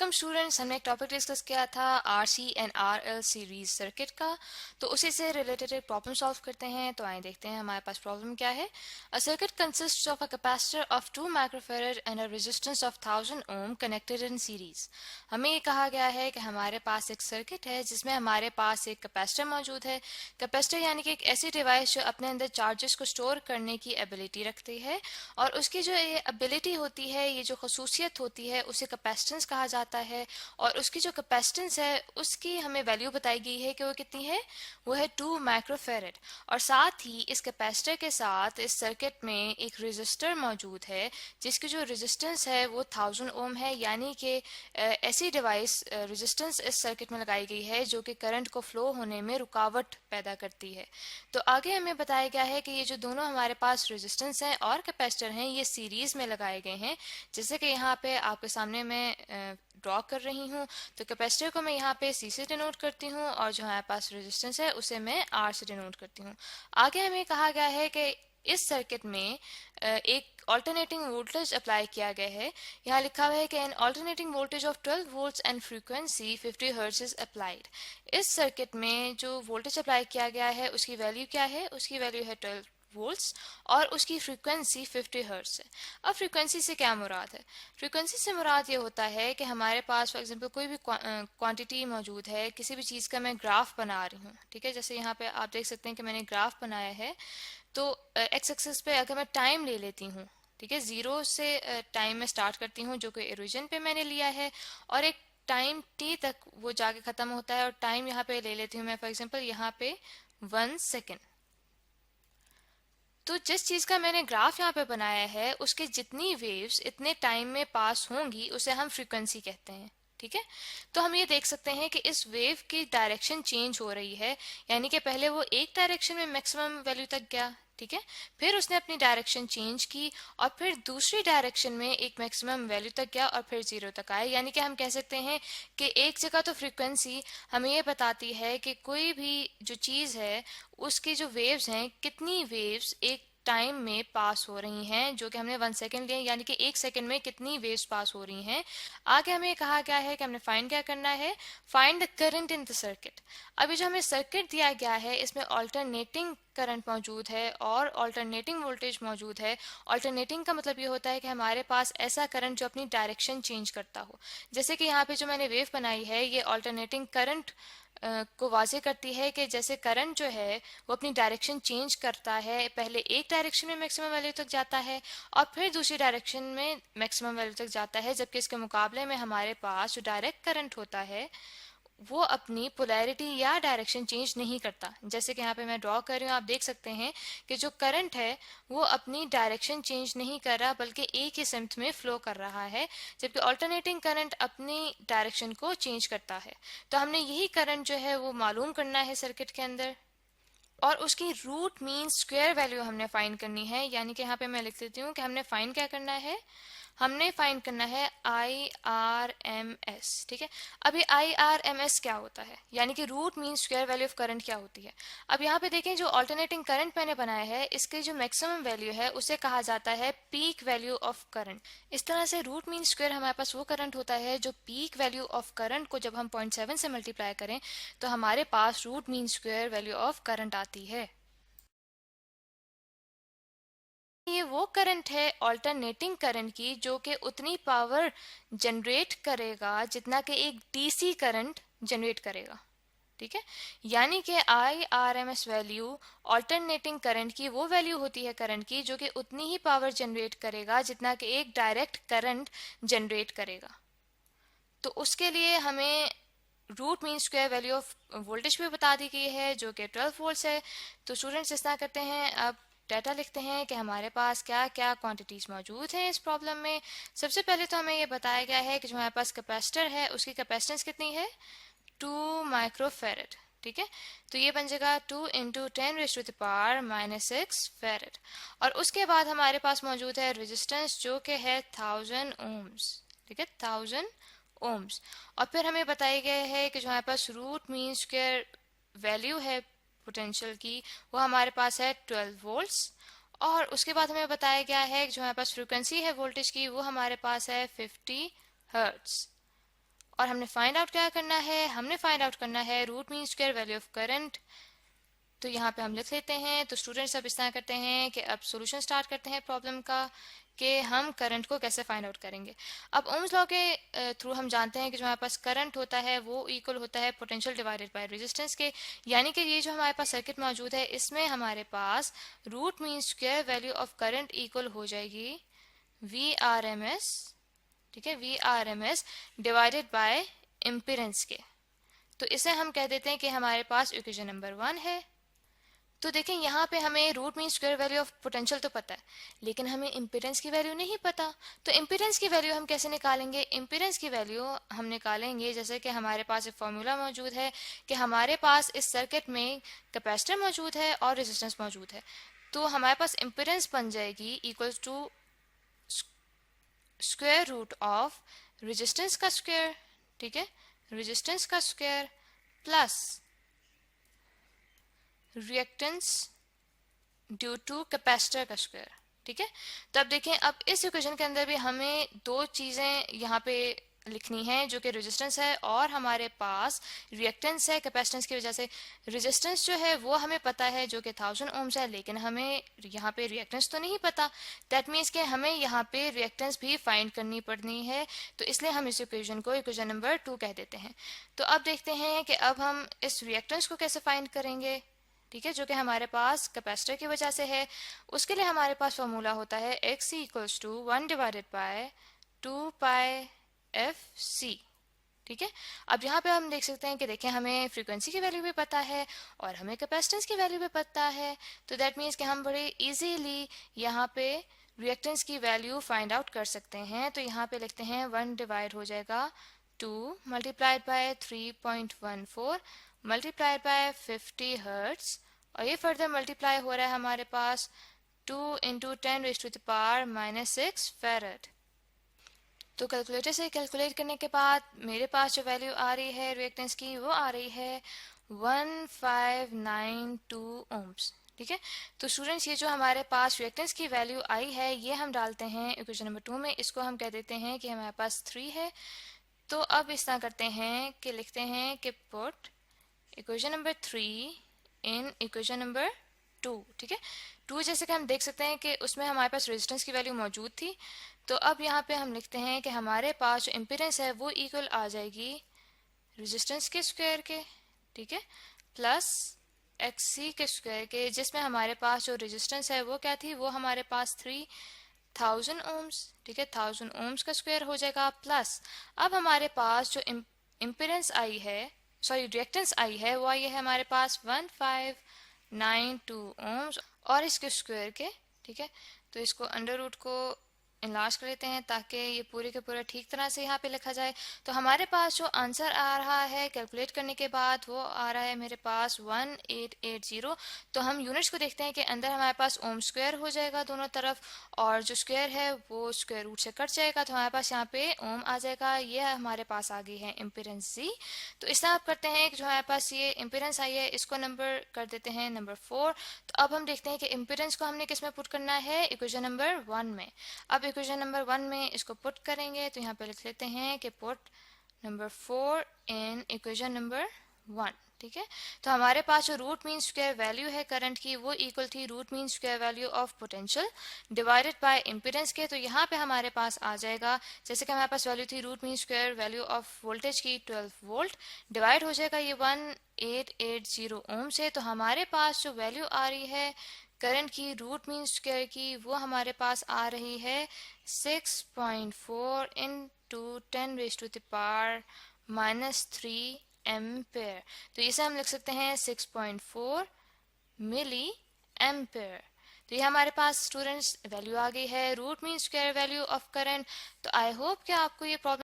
Welcome students. हमने एक topic discuss किया था RC and RL series circuit का, तो उसी से रिलेटेड एक प्रॉब्लम सॉल्व करते हैं। तो आइए देखते हैं हमारे पास प्रॉब्लम क्या है। A circuit consists of a capacitor of 2 microfarad and a resistance of 1000 ohm connected in series. हमें ये कहा गया है कि हमारे पास एक सर्किट है जिसमें हमारे पास एक कैपेसिटर मौजूद है। कैपेसिटर यानी कि एक ऐसी डिवाइस जो अपने अंदर चार्जेस को स्टोर करने की एबिलिटी रखती है, और उसकी जो ये एबिलिटी होती है, ये जो खसूसियत होती है, उसे कैपेसिटेंस कहा जाता है। और उसकी जो कैपेसिटेंस है उसकी हमें वैल्यू बताई गई है कि वो कितनी है, वो है 2 माइक्रोफैराड। और साथ ही इस कैपेसिटर के साथ इस सर्किट में एक रेजिस्टर मौजूद है जिसकी जो रेजिस्टेंस है वो 1000 ओम है। यानी कि ऐसी डिवाइस रेजिस्टेंस इस सर्किट में लगाई गई है जो कि करंट को फ्लो होने में रुकावट पैदा करती है। तो आगे हमें बताया गया है कि ये जो दोनों हमारे पास रेजिस्टेंस हैं और कैपेसिटर हैं, ये सीरीज में लगाए गए हैं। जैसे कि यहाँ पे आपके सामने मैं ड्रॉ कर रही हूँ, तो कैपेसिटर को मैं यहाँ पे सी से डिनोट करती हूँ और जो हमारे पास रेजिस्टेंस है उसे मैं आर से डिनोट करती हूँ। आगे हमें कहा गया है कि इस सर्किट में एक ऑल्टरनेटिंग वोल्टेज अप्लाई किया गया है। यहाँ लिखा हुआ है कि an alternating voltage of 12 volts and frequency 50 hertz is applied. इस सर्किट में जो वोल्टेज अप्लाई किया गया है उसकी वैल्यू क्या है, उसकी वैल्यू है 12 वोल्ट्स और उसकी फ्रीक्वेंसी 50 हर्ट्ज है। अब फ्रीक्वेंसी से क्या मुराद है? फ्रीक्वेंसी से मुराद ये होता है कि हमारे पास फॉर एग्जांपल कोई भी क्वांटिटी मौजूद है, किसी भी चीज़ का मैं ग्राफ बना रही हूँ, ठीक है। जैसे यहाँ पे आप देख सकते हैं कि मैंने ग्राफ बनाया है। तो एक्स एक्सिस पे अगर मैं टाइम ले लेती हूँ, ठीक है, जीरो से टाइम में स्टार्ट करती हूँ जो कि ओरिजिन पे मैंने लिया है, और एक टाइम टी तक वो जाके ख़त्म होता है, और टाइम यहाँ पे ले लेती हूँ मैं फॉर एग्जांपल यहाँ पे 1 सेकेंड। तो जिस चीज़ का मैंने ग्राफ यहाँ पे बनाया है उसके जितनी वेव्स इतने टाइम में पास होंगी उसे हम फ्रीक्वेंसी कहते हैं, ठीक है। तो हम ये देख सकते हैं कि इस वेव की डायरेक्शन चेंज हो रही है, यानी कि पहले वो एक डायरेक्शन में मैक्सिमम वैल्यू तक गया, ठीक है, फिर उसने अपनी डायरेक्शन चेंज की और फिर दूसरी डायरेक्शन में एक मैक्सिमम वैल्यू तक गया और फिर जीरो तक आया। यानी कि हम कह सकते हैं कि एक जगह तो फ्रीक्वेंसी हमें ये बताती है कि कोई भी जो चीज़ है उसकी जो वेव्स हैं, कितनी वेव्स एक टाइम में पास हो रही हैं, जो कि हमने 1 सेकेंड लिए, यानी कि एक सेकेंड में कितनी वेव्स पास हो रही हैं। आगे हमें कहा गया है कि हमने फाइंड क्या करना है, find the current in the circuit. अभी जो हमें सर्किट दिया गया है इसमें ऑल्टरनेटिंग करंट मौजूद है और ऑल्टरनेटिंग वोल्टेज मौजूद है। ऑल्टरनेटिंग का मतलब ये होता है कि हमारे पास ऐसा करंट जो अपनी डायरेक्शन चेंज करता हो। जैसे कि यहाँ पे जो मैंने वेव बनाई है ये ऑल्टरनेटिंग करंट को वाजे करती है कि जैसे करंट जो है वो अपनी डायरेक्शन चेंज करता है, पहले एक डायरेक्शन में मैक्सिमम वैल्यू तक जाता है और फिर दूसरी डायरेक्शन में मैक्सिमम वैल्यू तक जाता है, जबकि इसके मुकाबले में हमारे पास जो डायरेक्ट करंट होता है वो अपनी पोलैरिटी या डायरेक्शन चेंज नहीं करता। जैसे कि यहाँ पे मैं ड्रॉ कर रही हूँ, आप देख सकते हैं कि जो करंट है वो अपनी डायरेक्शन चेंज नहीं कर रहा बल्कि एक ही सिमत में फ्लो कर रहा है, जबकि ऑल्टरनेटिंग करंट अपनी डायरेक्शन को चेंज करता है। तो हमने यही करंट जो है वो मालूम करना है सर्किट के अंदर, और उसकी रूट मीन स्क्वायर वैल्यू हमने फाइंड करनी है। यानी कि यहाँ पे मैं लिख देती हूँ कि हमने फाइंड क्या करना है, हमने फाइंड करना है आई आर एम एस, ठीक है। अभी आई आर एम एस क्या होता है, यानी कि root mean square value of current क्या होती है। अब यहाँ पे देखें जो ऑल्टरनेटिंग करंट मैंने बनाया है इसकी जो मैक्सिमम वैल्यू है उसे कहा जाता है पीक वैल्यू ऑफ करंट। इस तरह से रूट मीन स्क्वायर हमारे पास वो करंट होता है जो पीक वैल्यू ऑफ करंट को जब हम 0.7 से मल्टीप्लाई करें तो हमारे पास root mean square value of current आती है। ये वो करंट है ऑल्टरनेटिंग करंट की जो कि उतनी पावर जनरेट करेगा जितना कि एक डीसी करंट जनरेट करेगा, ठीक है। यानी कि I R M S value alternating current की वो वैल्यू होती है करंट की जो कि उतनी ही पावर जनरेट करेगा जितना कि एक डायरेक्ट करंट जनरेट करेगा। तो उसके लिए हमें root mean square value of voltage भी बता दी गई है जो कि 12 वोल्ट्स है। तो स्टूडेंट्स इस तरह करते हैं, अब डाटा लिखते हैं कि हमारे पास क्या क्या क्वांटिटीज़ मौजूद हैं इस प्रॉब्लम में। सबसे पहले तो हमें ये बताया गया है कि जो हमारे पास कैपेसिटर है उसकी कैपेसिटेंस कितनी है, 2 माइक्रोफैरड, ठीक है। तो ये बन जाएगा 2 इंटू 10⁻⁻⁶ फैरड। और उसके बाद हमारे पास मौजूद है रेजिस्टेंस जो कि है 1000 ओम्स, ठीक है, 1000 ओम्स। और फिर हमें बताया गया है कि जो हमारे पास रूट मीन स्क्वायर वैल्यू है पोटेंशियल की वो हमारे पास है 12 वोल्ट्स। और उसके बाद हमें बताया गया है कि जो हमारे पास फ्रीक्वेंसी है वोल्टेज की वो हमारे पास है 50 हर्ट्स। और हमने फाइंड आउट क्या करना है, हमने फाइंड आउट करना है root mean square value of current. तो यहाँ पे हम लिख लेते हैं। तो स्टूडेंट्स अब इस तरह करते हैं कि अब सॉल्यूशन स्टार्ट करते हैं प्रॉब्लम का, कि हम करंट को कैसे फाइंड आउट करेंगे। अब ओम्स लॉ के थ्रू हम जानते हैं कि जो हमारे पास करंट होता है वो इक्वल होता है पोटेंशियल डिवाइडेड बाय रेजिस्टेंस के, यानी कि ये जो हमारे पास सर्किट मौजूद है इसमें हमारे पास root mean square value of current equal हो जाएगी VRMS, ठीक है, VRMS डिवाइडेड बाय इम्पीडेंस के। तो इसे हम कह देते हैं कि हमारे पास इक्वेशन नंबर 1 है। तो देखें यहाँ पे हमें root mean square value of potential तो पता है, लेकिन हमें इम्पीडेंस की वैल्यू नहीं पता। तो इम्पीडेंस की वैल्यू हम कैसे निकालेंगे? इम्पीडेंस की वैल्यू हम निकालेंगे जैसे कि हमारे पास एक फॉर्मूला मौजूद है कि हमारे पास इस सर्किट में कैपेसिटर मौजूद है और रेजिस्टेंस मौजूद है। तो हमारे पास इम्पीडेंस बन जाएगी equals to square root of resistance का स्क्वायर, ठीक है, रेजिस्टेंस का square plus reactance due to capacitor का स्क्वायर, ठीक है। तो अब देखें, अब इस इक्वेशन के अंदर भी हमें दो चीजें यहाँ पे लिखनी है, जो कि रेजिस्टेंस है और हमारे पास रिएक्टेंस है कैपेसिटेंस की वजह से। रेजिस्टेंस जो है वो हमें पता है जो कि 1000 ओम्स है, लेकिन हमें यहाँ पे रिएक्टेंस तो नहीं पता। दैट मीन्स कि हमें यहाँ पे रिएक्टेंस भी फाइंड करनी पड़नी है। तो इसलिए हम इस इक्वेशन को इक्वेशन नंबर 2 कह देते हैं। तो अब देखते हैं कि अब हम इस रिएक्टेंस को कैसे फाइंड करेंगे, ठीक है, जो कि हमारे पास कैपेसिटर की वजह से है। उसके लिए हमारे पास फॉर्मूला होता है XC equals to 1 divided by 2 pi FC, ठीक है। अब यहाँ पे हम देख सकते हैं कि देखें हमें फ्रीक्वेंसी की वैल्यू भी पता है और हमें कैपेसिटेंस की वैल्यू भी पता है। तो दैट मीन्स कि हम बड़े इजीली यहाँ पे रिएक्टेंस की वैल्यू फाइंड आउट कर सकते हैं। तो यहाँ पे लिखते हैं 1 डिवाइड हो जाएगा 2 multiplied by 3.14 multiplied by 50 hertz, और ये फर्दर मल्टीप्लाई हो रहा है हमारे पास 2 इंटू 10⁻⁻6 फेरेड। तो कैलकुलेटर से कैलकुलेट करने के बाद मेरे पास जो वैल्यू आ रही है रिएक्टेंस की वो आ रही है 1592 ओम्स, ठीक है। तो स्टूडेंट्स, ये जो हमारे पास रिएक्टेंस की वैल्यू आई है ये हम डालते हैं इक्वेशन नंबर 2 में। इसको हम कह देते हैं कि हमारे पास 3 है। तो अब इस तरह करते हैं कि लिखते हैं कि पुट इक्वेशन नंबर 3 इन इक्वेशन नंबर 2, ठीक है। 2 जैसे कि हम देख सकते हैं कि उसमें हमारे पास रेजिस्टेंस की वैल्यू मौजूद थी। तो अब यहाँ पे हम लिखते हैं कि हमारे पास जो इम्पीडेंस है वो इक्वल आ जाएगी रेजिस्टेंस के स्क्वायर के, ठीक है, प्लस XC के स्क्वायर के, जिसमें हमारे पास जो रेजिस्टेंस है वो क्या थी, वो हमारे पास 3000 ओम्स, ठीक है, 1000 ओम्स का स्क्वायर हो जाएगा। प्लस अब हमारे पास जो इम्पीडेंस आई है, सॉरी रिएक्टेंस आई है, वो आई है हमारे पास 1592 ओम्स और इसके स्क्वायर के, ठीक है। तो इसको अंडर रूट को इनलार्ज कर लेते हैं ताकि ये पूरे के पूरा ठीक तरह से यहाँ पे लिखा जाए। तो हमारे पास जो आंसर आ रहा है कैलकुलेट करने के बाद वो आ रहा है मेरे पास 1880। तो हम यूनिट्स को देखते हैं कि अंदर हमारे पास ओम स्क्वायर हो जाएगा दोनों तरफ, और जो स्क्वायर है वो स्क्वायर रूट से कट जाएगा। तो हमारे पास यहाँ पे ओम आ जाएगा। ये हमारे पास आ गई है इम्पीडेंस जी। तो इस तरह आप करते हैं कि जो हमारे पास ये इम्पीडेंस आई है इसको नंबर कर देते हैं नंबर 4। तो अब हम देखते हैं कि इम्पीडेंस को हमने किस में पुट करना है, इक्वेशन नंबर 1 में। अब इक्वेशन नंबर 1 में इसको पुट करेंगे तो यहाँ पे लिख लेते हैं कि put number 4 in equation number 1, ठीक है। तो हमारे पास जो रूट मीन स्क्वायर वैल्यू है करंट की वो इक्वल थी root mean square value of potential divided by impedance के। तो यहाँ पे हमारे पास आ जाएगा, जैसे कि हमारे पास वैल्यू थी root mean square value of voltage की 12 वोल्ट, डिवाइड हो जाएगा ये 1880 ओम से। तो हमारे पास जो वैल्यू आ रही है करंट की रूट मीन स्क्वायर की वो हमारे पास आ रही है 6.4 इंटू 10⁻³ एम्पेयर। तो इसे हम लिख सकते हैं 6.4 मिली एम्पेयर। तो ये हमारे पास स्टूडेंट्स वैल्यू आ गई है root mean square value of current. तो आई होप कि आपको ये प्रॉब्लम